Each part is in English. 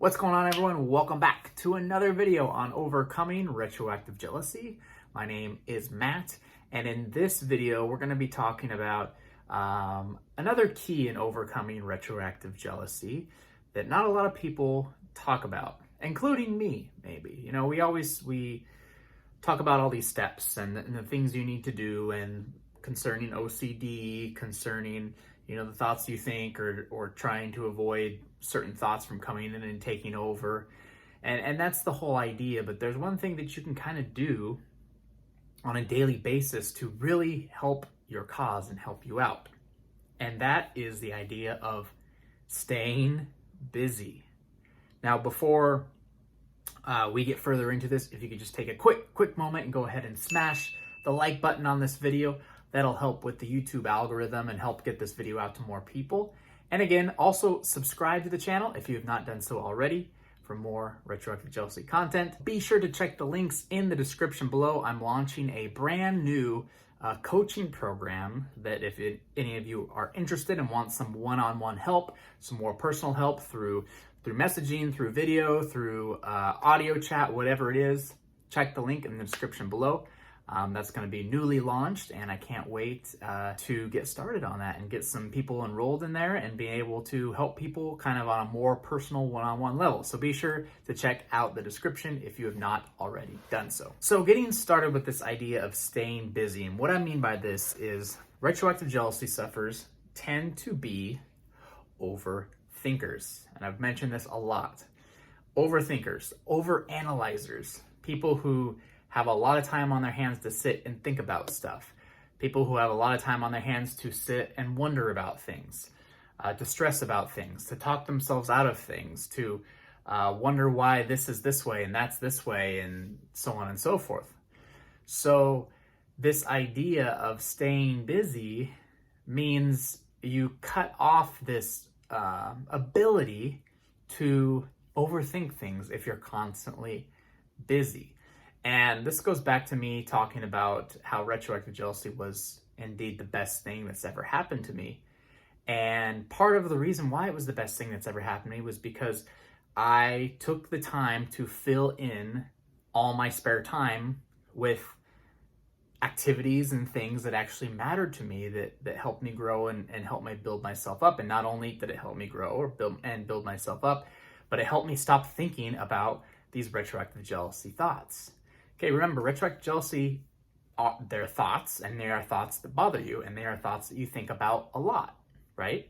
What's going on, everyone? Welcome back to another video on overcoming retroactive jealousy. My name is Matt, and in this video, we're going to be talking about another key in overcoming retroactive jealousy that not a lot of people talk about, including me, maybe. You know, we talk about all these steps and the things you need to do, and concerning OCD, concerning the thoughts you think, or trying to avoid certain thoughts from coming in and taking over. And that's the whole idea. But there's one thing that you can kind of do on a daily basis to really help your cause and help you out. And that is the idea of staying busy. Now, before we get further into this, if you could just take a quick moment and go ahead and smash the like button on this video. That'll help with the YouTube algorithm and help get this video out to more people. And again, also subscribe to the channel if you have not done so already for more retroactive jealousy content. Be sure to check the links in the description below. I'm launching a brand new coaching program that if any of you are interested and want some one-on-one help, some more personal help through messaging, through video, through audio chat, whatever it is, check the link in the description below. That's going to be newly launched, and I can't wait to get started on that and get some people enrolled in there and be able to help people kind of on a more personal one-on-one level. So be sure to check out the description if you have not already done so. So getting started with this idea of staying busy, and what I mean by this is retroactive jealousy sufferers tend to be overthinkers. And I've mentioned this a lot. Overthinkers, overanalyzers, people who have a lot of time on their hands to sit and think about stuff. People who have a lot of time on their hands to sit and wonder about things, to stress about things, to talk themselves out of things, to wonder why this is this way and that's this way, and so on and so forth. So this idea of staying busy means you cut off this ability to overthink things if you're constantly busy. And this goes back to me talking about how retroactive jealousy was indeed the best thing that's ever happened to me. And part of the reason why it was the best thing that's ever happened to me was because I took the time to fill in all my spare time with activities and things that actually mattered to me, that helped me grow and helped me build myself up. And not only did it help me grow or build myself up, but it helped me stop thinking about these retroactive jealousy thoughts. Okay, remember, retroactive jealousy, they're thoughts, and they are thoughts that bother you, and they are thoughts that you think about a lot, right?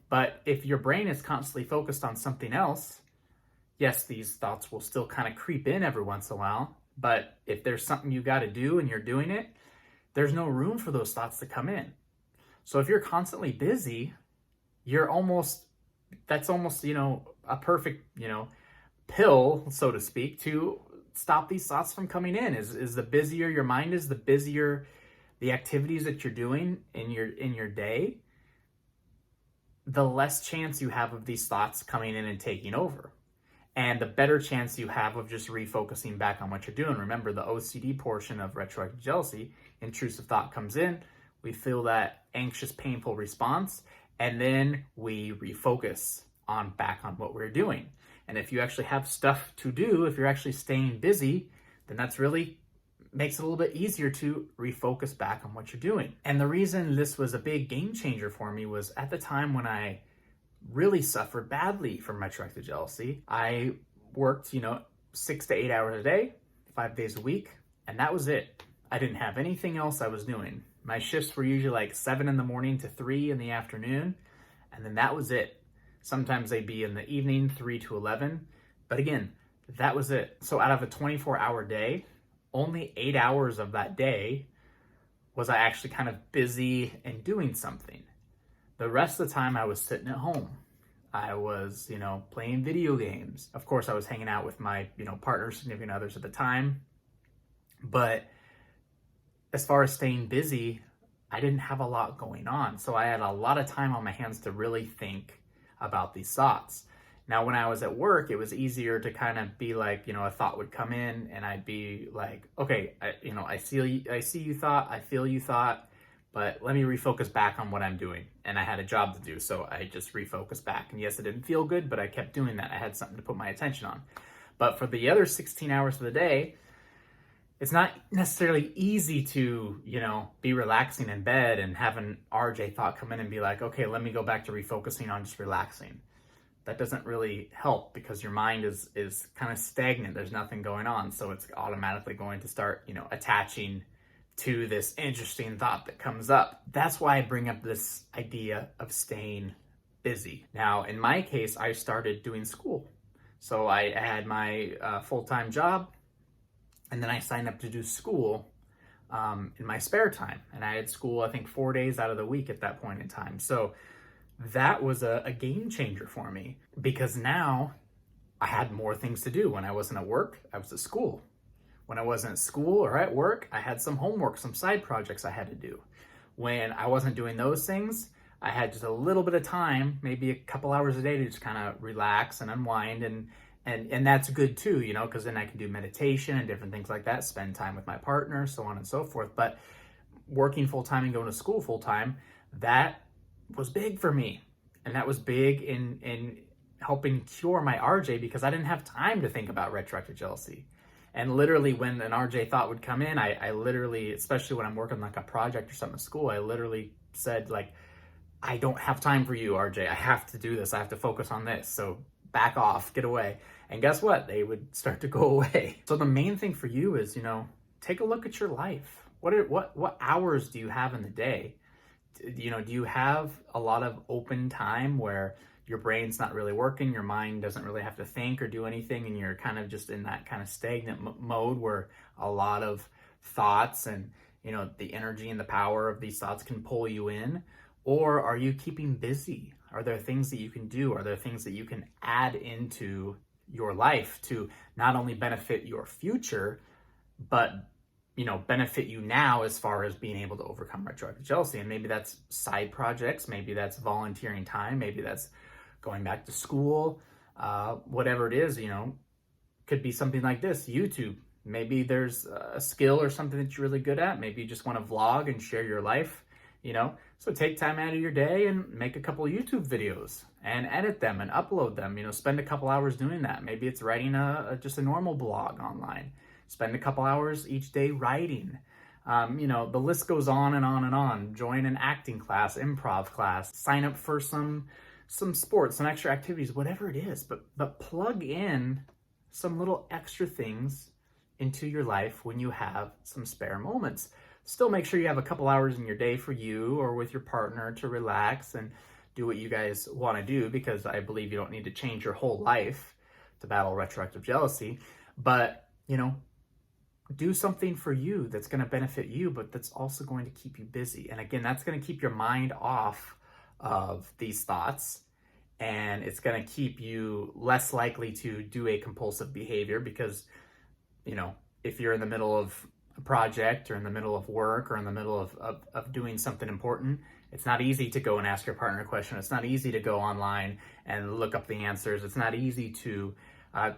But if your brain is constantly focused on something else, yes, these thoughts will still kind of creep in every once in a while, but if there's something you got to do and you're doing it, there's no room for those thoughts to come in. So if you're constantly busy, that's almost, a perfect, pill, so to speak, to stop these thoughts from coming in. Is the busier your mind is, the busier the activities that you're doing in your day, the less chance you have of these thoughts coming in and taking over, and the better chance you have of just refocusing back on what you're doing. Remember, the OCD portion of retroactive jealousy, intrusive thought comes in, we feel that anxious, painful response, and then we refocus back on what we're doing. And if you actually have stuff to do, if you're actually staying busy, then that's really makes it a little bit easier to refocus back on what you're doing. And the reason this was a big game changer for me was at the time when I really suffered badly from retroactive jealousy. I worked, 6 to 8 hours a day, 5 days a week, and that was it. I didn't have anything else I was doing. My shifts were usually like 7 in the morning to 3 in the afternoon, and then that was it. Sometimes they'd be in the evening, 3 to 11. But again, that was it. So out of a 24-hour day, only 8 hours of that day was I actually kind of busy and doing something. The rest of the time I was sitting at home. I was, playing video games. Of course, I was hanging out with my, partners, significant others at the time. But as far as staying busy, I didn't have a lot going on. So I had a lot of time on my hands to really think about these thoughts. Now, when I was at work, it was easier to kind of be like, a thought would come in and I'd be like, okay, I see you thought, I feel you thought, but let me refocus back on what I'm doing. And I had a job to do, so I just refocused back. And yes, it didn't feel good, but I kept doing that. I had something to put my attention on. But for the other 16 hours of the day, it's not necessarily easy to, be relaxing in bed and have an RJ thought come in and be like, okay, let me go back to refocusing on just relaxing. That doesn't really help because your mind is kind of stagnant. There's nothing going on. So it's automatically going to start, attaching to this interesting thought that comes up. That's why I bring up this idea of staying busy. Now, in my case, I started doing school. So I had my full-time job, and then I signed up to do school in my spare time. And I had school, I think, 4 days out of the week at that point in time. So that was a game changer for me because now I had more things to do. When I wasn't at work, I was at school. When I wasn't at school or at work, I had some homework, some side projects I had to do. When I wasn't doing those things, I had just a little bit of time, maybe a couple hours a day to just kind of relax and unwind. And that's good too, because then I can do meditation and different things like that, spend time with my partner, so on and so forth. But working full-time and going to school full-time, that was big for me. And that was big in helping cure my RJ because I didn't have time to think about retroactive jealousy. And literally when an RJ thought would come in, I literally, especially when I'm working like a project or something at school, I literally said like, I don't have time for you, RJ. I have to do this. I have to focus on this. So back off, get away. And guess what? They would start to go away. So the main thing for you is, take a look at your life. What hours do you have in the day? Do you have a lot of open time where your brain's not really working, your mind doesn't really have to think or do anything, and you're kind of just in that kind of stagnant mode where a lot of thoughts and, the energy and the power of these thoughts can pull you in? Or are you keeping busy? Are there things that you can do? Are there things that you can add into your life to not only benefit your future, but benefit you now as far as being able to overcome retroactive jealousy? And maybe that's side projects, maybe that's volunteering time, maybe that's going back to school, whatever it is, could be something like this, YouTube. Maybe there's a skill or something that you're really good at. Maybe you just want to vlog and share your life, So take time out of your day and make a couple of YouTube videos and edit them and upload them, spend a couple hours doing that. Maybe it's writing just a normal blog online. Spend a couple hours each day writing. The list goes on and on and on. Join an acting class, improv class, sign up for some sports, some extra activities, whatever it is. But plug in some little extra things into your life when you have some spare moments. Still make sure you have a couple hours in your day for you or with your partner to relax and do what you guys want to do, because I believe you don't need to change your whole life to battle retroactive jealousy. But, do something for you that's going to benefit you, but that's also going to keep you busy. And again, that's going to keep your mind off of these thoughts, and it's going to keep you less likely to do a compulsive behavior because, if you're in the middle of a project or in the middle of work or in the middle of doing something important, it's not easy to go and ask your partner a question. It's not easy to go online and look up the answers. It's not easy to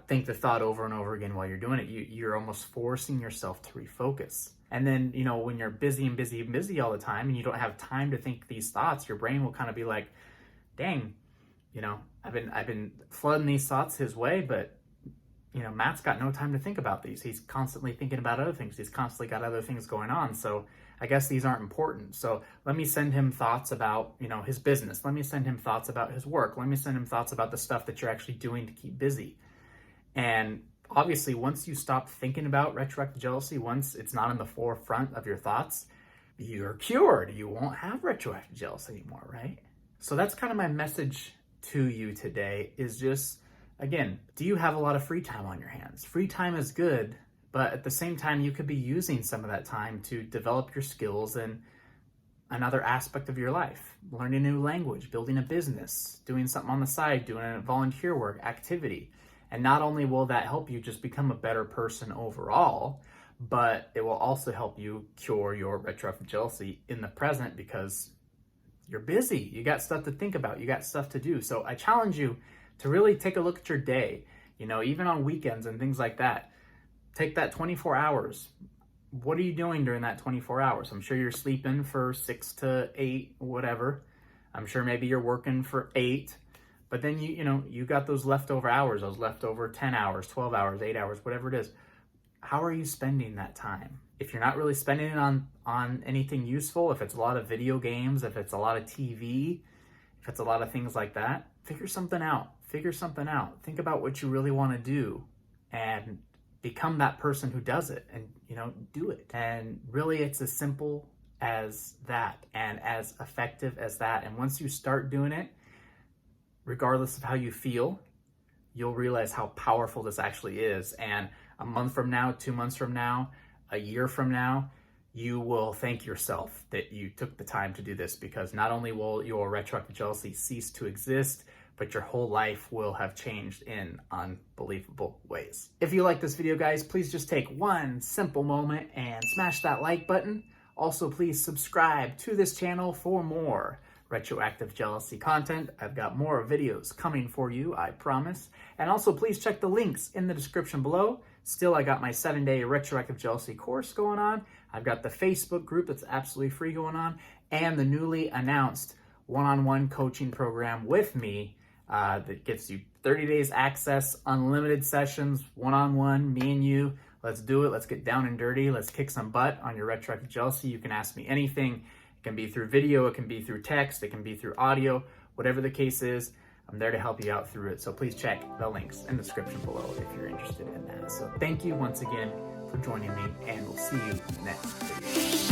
think the thought over and over again while you're doing it. You're almost forcing yourself to refocus. And then, when you're busy and busy and busy all the time and you don't have time to think these thoughts, your brain will kind of be like, dang, I've been flooding these thoughts his way, but Matt's got no time to think about these. He's constantly thinking about other things. He's constantly got other things going on. So I guess these aren't important. So let me send him thoughts about, his business. Let me send him thoughts about his work. Let me send him thoughts about the stuff that you're actually doing to keep busy. And obviously, once you stop thinking about retroactive jealousy, once it's not in the forefront of your thoughts, you're cured. You won't have retroactive jealousy anymore, right? So that's kind of my message to you today is just, again, do you have a lot of free time on your hands? Free time is good, but at the same time, you could be using some of that time to develop your skills in another aspect of your life, learning a new language, building a business, doing something on the side, doing a volunteer work, activity. And not only will that help you just become a better person overall, but it will also help you cure your retroactive jealousy in the present because you're busy. You got stuff to think about. You got stuff to do. So I challenge you to really take a look at your day, even on weekends and things like that. Take that 24 hours, what are you doing during that 24 hours? I'm sure you're sleeping for 6 to 8, whatever. I'm sure maybe you're working for 8, but then you got those leftover hours, those leftover 10 hours, 12 hours, 8 hours, whatever it is. How are you spending that time? If you're not really spending it on anything useful, if it's a lot of video games, if it's a lot of TV, if it's a lot of things like that, figure something out. Think about what you really want to do and become that person who does it, and do it. And really, it's as simple as that and as effective as that. And once you start doing it, regardless of how you feel, you'll realize how powerful this actually is. And a month from now, 2 months from now, a year from now, you will thank yourself that you took the time to do this, because not only will your retroactive jealousy cease to exist, but your whole life will have changed in unbelievable ways. If you like this video, guys, please just take one simple moment and smash that like button. Also, please subscribe to this channel for more retroactive jealousy content. I've got more videos coming for you, I promise. And also, please check the links in the description below. Still, I got my 7-day retroactive jealousy course going on. I've got the Facebook group that's absolutely free going on, and the newly announced one-on-one coaching program with me that gets you 30 days access, unlimited sessions, one-on-one, me and you. Let's do it. Let's get down and dirty. Let's kick some butt on your retroactive jealousy. You can ask me anything. It can be through video, it can be through text, it can be through audio, whatever the case is. I'm there to help you out through it. So please check the links in the description below if you're interested in that. So thank you once again for joining me, and we'll see you next video.